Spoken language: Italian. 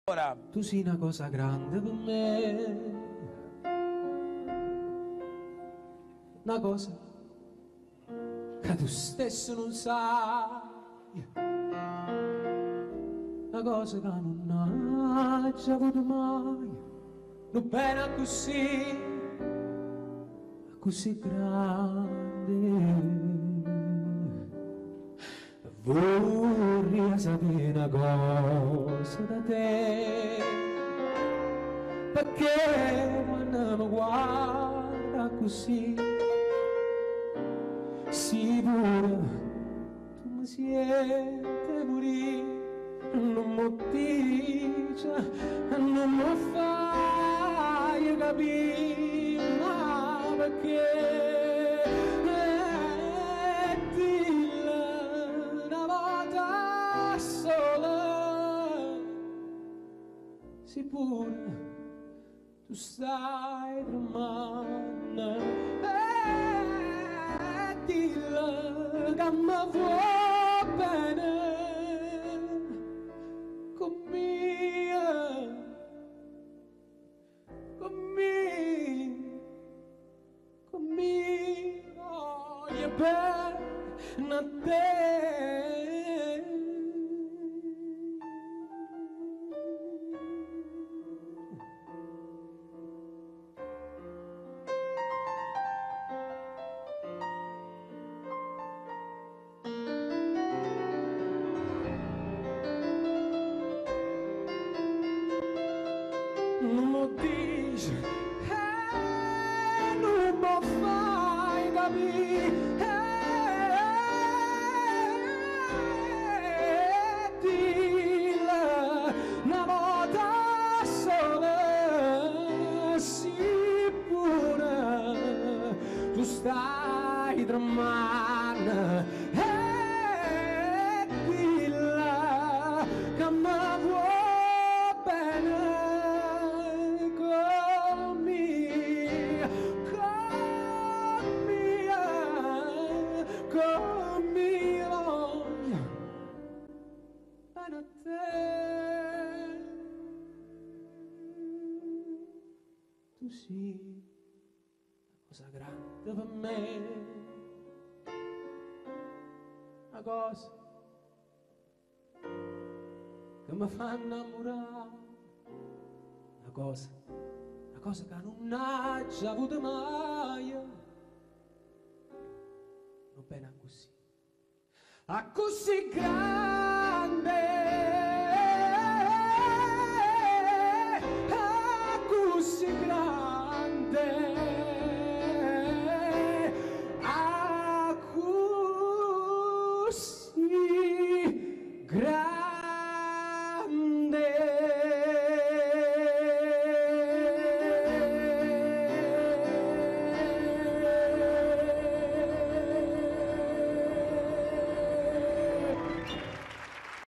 Ora. Tu sei una cosa grande per me, una cosa che tu stesso non sai, una cosa che non hai già avuto mai, non bene così grande. Vorrei sapere una cosa da te, perché quando mi guarda così, sicuro tu mi senti morire, non mi dice, non mi fai capire, ma perché? Sì pure tu stai tremando, dillo che mi vuoi bene con me, voglio bene a te. Non lo dici, non mi fai capire, dillo una volta sola, sì pure tu stai tremando, dillo che mi vuoi tu sì, una cosa grande per me, una cosa che mi fa innamorare, una cosa che non ho già avuto mai, non bene così, a così grande.